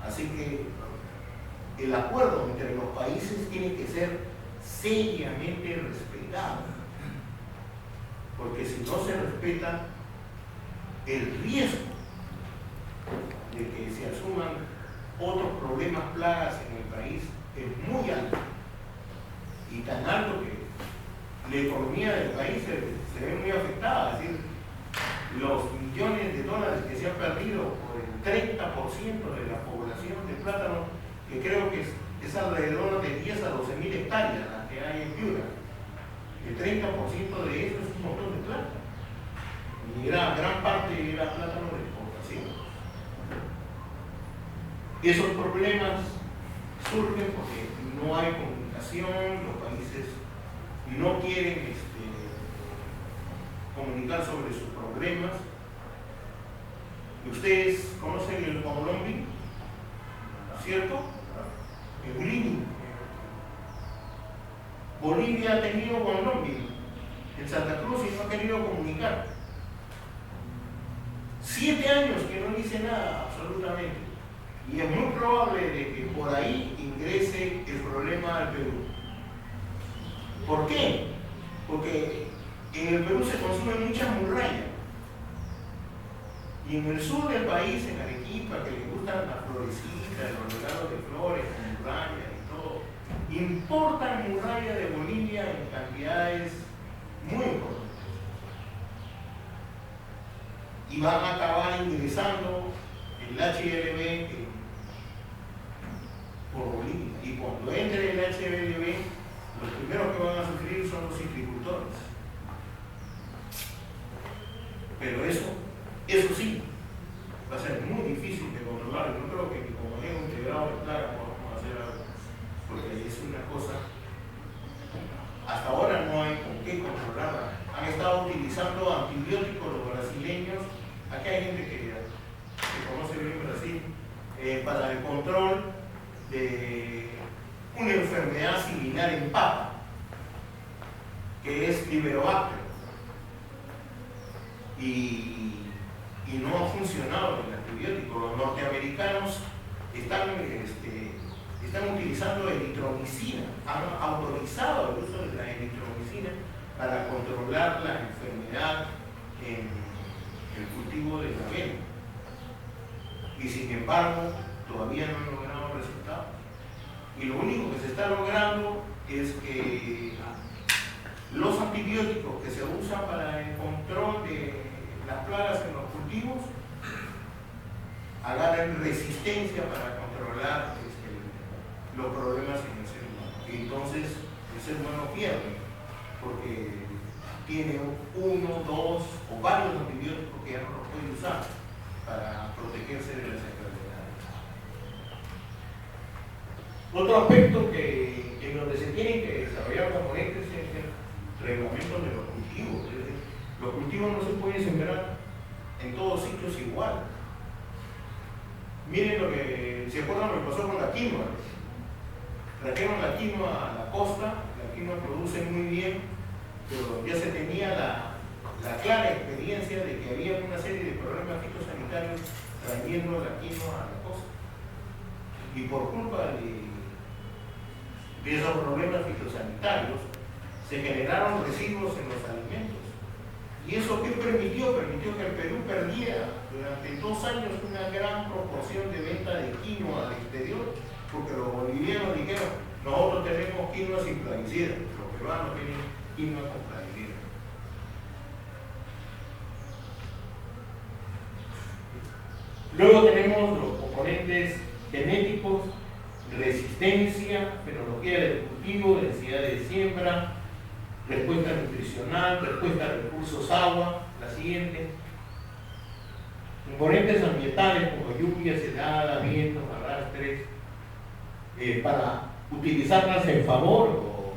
Así que el acuerdo entre los países tiene que ser seriamente respetado, porque si no se respeta, el riesgo de que se asuman otros problemas, plagas en el país es muy alto. Y tan alto que la economía del país se ve muy afectada, es decir, los millones de dólares que se han perdido por el 30% de la población de plátano, que creo que es alrededor de 10 a 12 mil hectáreas las que hay en Piura. El 30% de eso es un montón de plátano. Y gran parte era plátano de exportación. Esos problemas surgen porque no hay comunicación, los países no quieren comunicar sobre sus problemas. Ustedes conocen el Conlombi, ¿cierto? El Bolivia. Bolivia ha tenido Conlombi en Santa Cruz y no ha querido comunicar. 7 años que no dice nada absolutamente. Y es muy probable de que por ahí ingrese el problema al Perú. ¿Por qué? Porque en el Perú se consume mucha murraya. Y en el sur del país, en Arequipa, que les gustan las florecitas, los regalos de flores, con murraya y todo, importan murraya de Bolivia en cantidades muy importantes. Y van a acabar ingresando el HLB por Bolivia. Y cuando entre el HLB, los primeros que van a sufrir son los citricultores. Pero eso sí, va a ser muy difícil de controlar. Yo creo que como manejo integrado de plaga podemos hacer algo, porque es una cosa, hasta ahora no hay con qué controlarla. Han estado utilizando antibióticos los brasileños. Aquí hay gente que conoce bien Brasil, para el control de una enfermedad similar en papa, que es Liberobacter, y no ha funcionado el antibiótico. Los norteamericanos están utilizando eritromicina, han autorizado el uso de la eritromicina para controlar la enfermedad en el cultivo de la avena, y sin embargo todavía no han logrado resultados. Y lo único que se está logrando es que los antibióticos que se usan para el control de las plagas en los cultivos agarran resistencia para controlar los problemas en el ser humano. Y entonces el ser humano pierde, porque tiene 1, 2 o varios antibióticos que ya no los puede usar para protegerse de las enfermedades. Otro aspecto en donde se tienen que desarrollar componentes es el reglamento de los cultivos. Es decir, los cultivos no se pueden sembrar en todos sitios igual. Miren lo que se acuerdan lo que pasó con la quinoa. Trajeron la quinoa a la costa, la quinoa produce muy bien, pero ya se tenía la clara experiencia de que había una serie de problemas fitosanitarios trayendo la quinoa a la costa. Y por culpa de esos problemas fitosanitarios se generaron residuos en los alimentos. ¿Y eso qué permitió? Permitió que el Perú perdiera durante 2 años una gran proporción de venta de quinoa al exterior, porque los bolivianos dijeron, nosotros tenemos quinoa sin plaguicida, los peruanos tienen quinoa con plaguicida. Luego tenemos los componentes genéticos, resistencia, fenología del cultivo, densidad de siembra, respuesta nutricional, respuesta a recursos agua, la siguiente. Componentes ambientales como lluvias, heladas, vientos, arrastres, para utilizarlas en favor o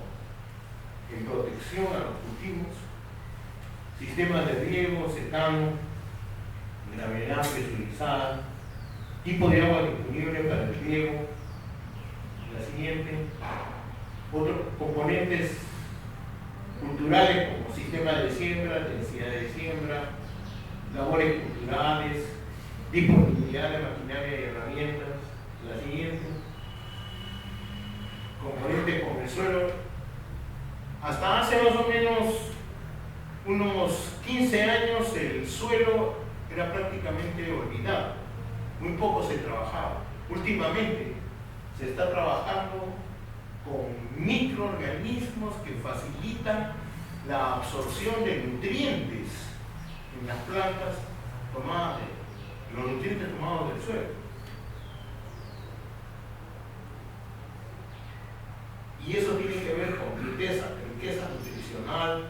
en protección a los cultivos. Sistemas de riego, secano, gravedad presurizada, tipo de agua disponible para el riego, la siguiente. Otros componentes culturales como sistema de siembra, densidad de siembra, labores culturales, disponibilidad de maquinaria y herramientas, la siguiente. Componentes con el suelo. Hasta hace más o menos unos 15 años el suelo era prácticamente olvidado, muy poco se trabajaba. Últimamente se está trabajando con microorganismos que facilitan la absorción de nutrientes en las plantas tomadas los nutrientes tomados del suelo. Y eso tiene que ver con riqueza nutricional,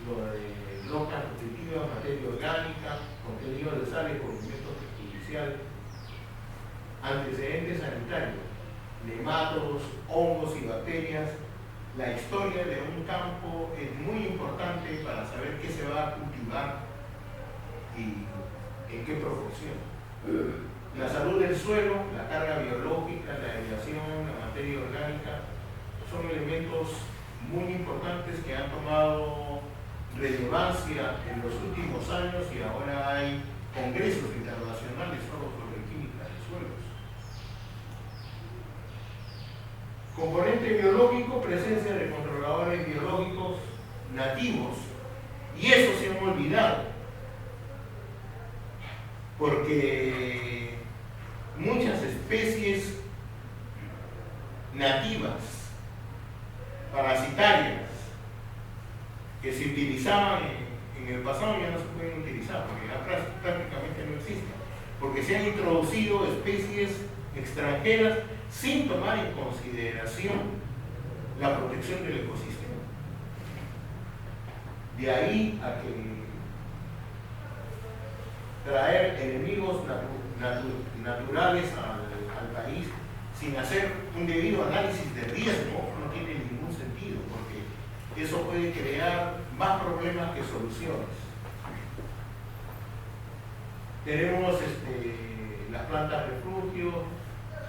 lo de rocas nutritivas, materia orgánica, contenido de sales por alimentos perjudiciales, antecedentes sanitarios, nematodos, hongos y bacterias. La historia de un campo es muy importante para saber qué se va a cultivar y en qué proporción. La salud del suelo, la carga biológica, la aireación, la materia orgánica, son elementos muy importantes que han tomado relevancia en los últimos años y ahora hay congresos internacionales solo sobre química de suelos. Componente biológico, presencia de controladores biológicos nativos, y eso se han olvidado porque muchas especies nativas parasitarias que se utilizaban en el pasado ya no se pueden utilizar porque ya prácticamente no existen, porque se han introducido especies extranjeras sin tomar en consideración la protección del ecosistema. De ahí a que traer enemigos naturales al país sin hacer un debido análisis de riesgo no tiene ningún sentido, porque eso puede crear más problemas que soluciones. Tenemos las plantas refugio,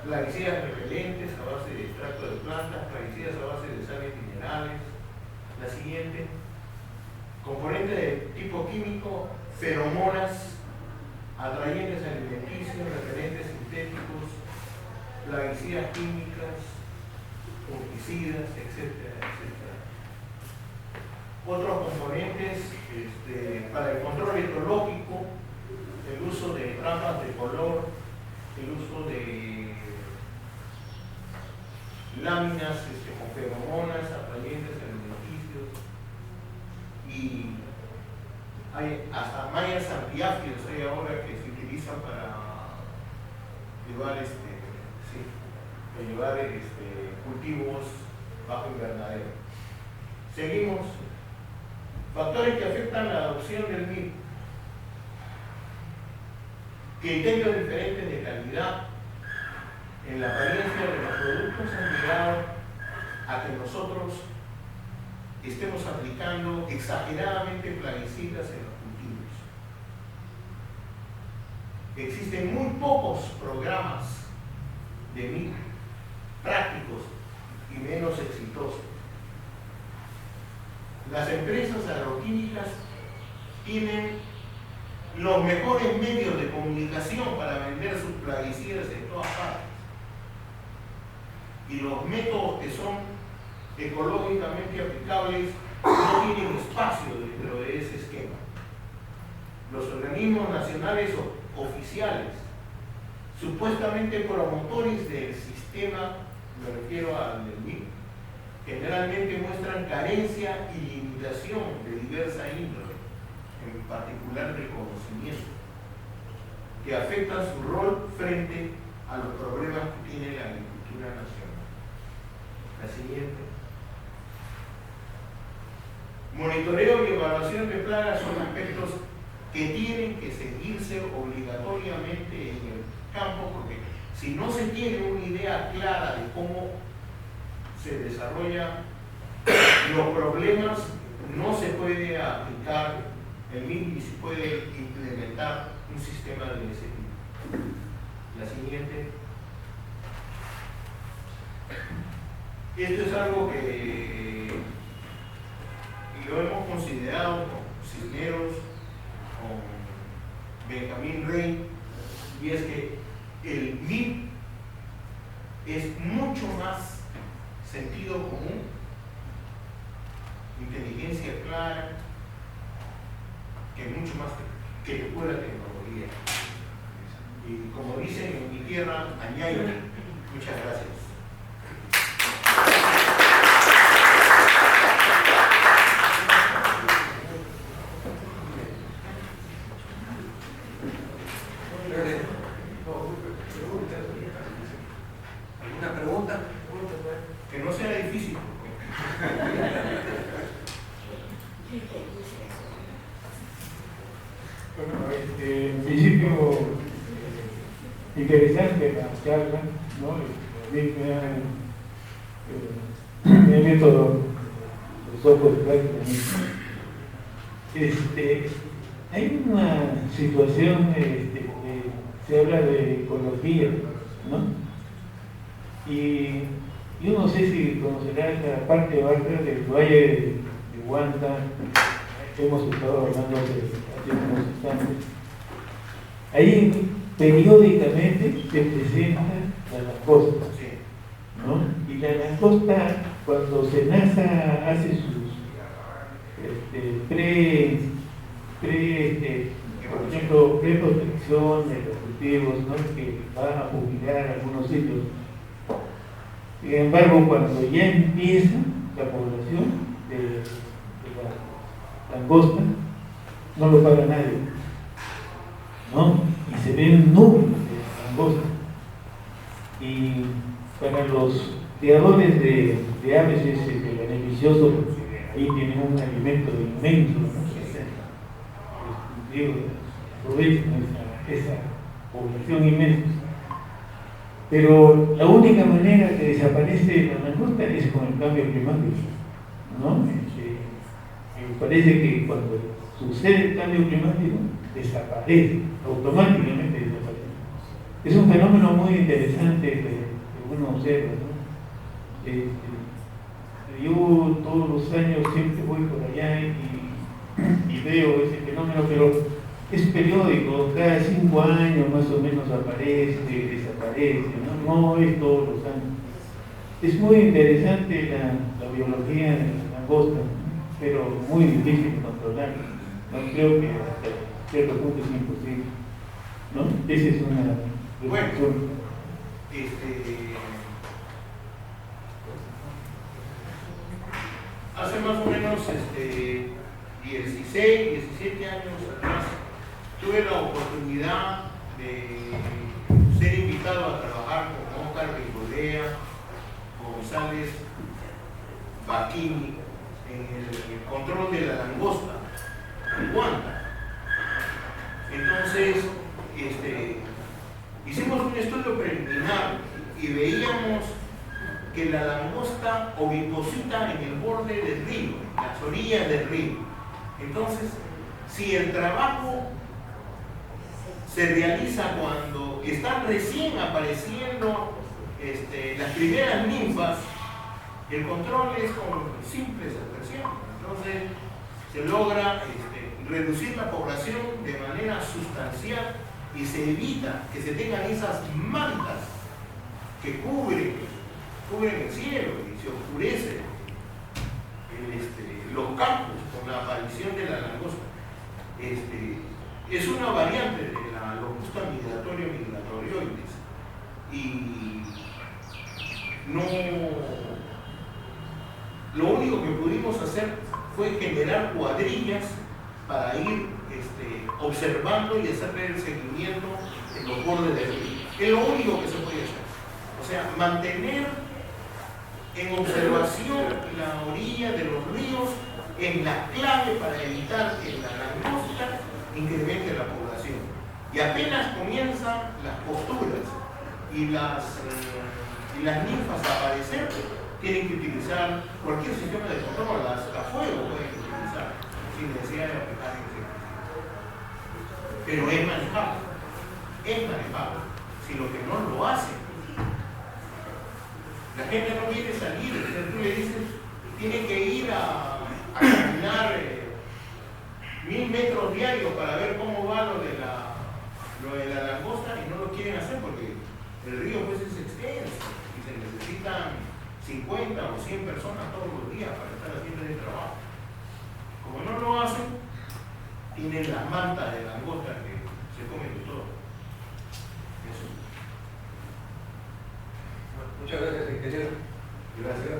plaguicidas repelentes a base de extracto de plantas, plaguicidas a base de sales minerales. La siguiente, componente de tipo químico, feromonas, atrayentes alimenticios, repelentes sintéticos, plaguicidas químicas, fungicidas, etcétera, etcétera. Otros componentes para el control hidrológico, el uso de trampas de color, el uso de láminas con feromonas, atrayentes alimenticios, y hay hasta mallas antiáfidos hay ahora que se utilizan para llevar cultivos bajo invernadero. Seguimos. Factores que afectan la adopción del MIP. Criterios diferentes de calidad, en la apariencia de los productos han llegado a que nosotros estemos aplicando exageradamente plaguicidas en los cultivos. Existen muy pocos programas de MIP prácticos y menos exitosos. Las empresas agroquímicas tienen los mejores medios de comunicación para vender sus plaguicidas en todas partes. Y los métodos que son ecológicamente aplicables no tienen espacio dentro de ese esquema. Los organismos nacionales oficiales, supuestamente promotores del sistema, me refiero al del MIP, generalmente muestran carencia y limitación de diversa índole, en particular del conocimiento, que afectan su rol frente a los problemas que tiene la agricultura nacional. La siguiente. Monitoreo y evaluación de plagas son aspectos que tienen que seguirse obligatoriamente en el campo, porque si no se tiene una idea clara de cómo se desarrollan los problemas, no se puede aplicar el MIP ni se puede implementar un sistema de ese tipo. La siguiente. Esto es algo que lo hemos considerado con Cisneros, con Benjamín Rey, y es que el MIP es mucho más sentido común, inteligencia clara, que mucho más que pura tecnología. Y como dicen en mi tierra, añayo. Muchas gracias. ¿Alguna pregunta? Que no sea difícil. Bueno, en principio, interesante la charla, ¿no? El método, los ojos de práctica. Hay una situación, se habla de ecología, ¿no? Y yo no sé si conocerás la parte baja del valle de Huanta. Hemos estado hablando hace unos instantes. Ahí periódicamente se presenta la langosta, ¿no? Y la langosta, cuando SENASA hace sus por ejemplo, preprotección de los cultivos, ¿no? Que va a jubilar algunos sitios. Sin embargo, cuando ya empieza la población de la langosta, no lo paga nadie, ¿no? Y se ven nubes de langosta. Y para los criadores de aves es beneficioso, porque ahí tienen un alimento inmenso, ¿no? Aprovechan esa población inmensa. Pero la única manera que desaparece la langosta es con el cambio climático, ¿no? Me parece que cuando sucede el cambio climático, desaparece, automáticamente desaparece. Es un fenómeno muy interesante que uno observa, ¿no? Yo todos los años siempre voy por allá y veo ese fenómeno, pero es periódico, cada 5 años más o menos aparece, desaparece, no es todos los años. Es muy interesante la biología de la langosta, pero muy difícil de controlar. No creo que hasta cierto punto es imposible, ¿no? Esa es una reflexión. Hace más o menos 16, 17 años atrás, tuve la oportunidad de ser invitado a trabajar con Óscar Bengoechea, González, Baquini, en el control de la langosta en Huanta. Entonces, hicimos un estudio preliminar y veíamos que la langosta oviposita en el borde del río, en las orillas del río. Entonces, si el trabajo se realiza cuando están recién apareciendo las primeras ninfas, el control es con simples aspersiones. Entonces, se logra reducir la población de manera sustancial y se evita que se tengan esas mantas que cubren el cielo y se oscurecen los campos con la aparición de la langosta. Es una variante de la Locusta migratorioides y no, lo único que pudimos hacer fue generar cuadrillas para ir observando y hacerle el seguimiento en los bordes del río. Es lo único que se puede hacer. O sea, mantener en observación la orilla de los ríos es la clave para evitar que la langosta incremente la población. Y apenas comienzan las posturas y las ninfas a aparecer, tienen que utilizar cualquier sistema de control, hasta fuego pueden utilizar, sin necesidad de aplicar insecticidas. Pero es manejable, sino que no lo hacen. La gente no quiere salir, entonces tú le dices, tiene que ir a caminar 1000 metros diarios para ver cómo va lo de la langosta y no lo quieren hacer porque el río pues es extenso y se necesitan 50 o 100 personas todos los días para estar haciendo ese trabajo. Como no lo hacen, tienen las mantas de langosta que se comen de todo. Eso. Muchas gracias, ingeniero. Gracias.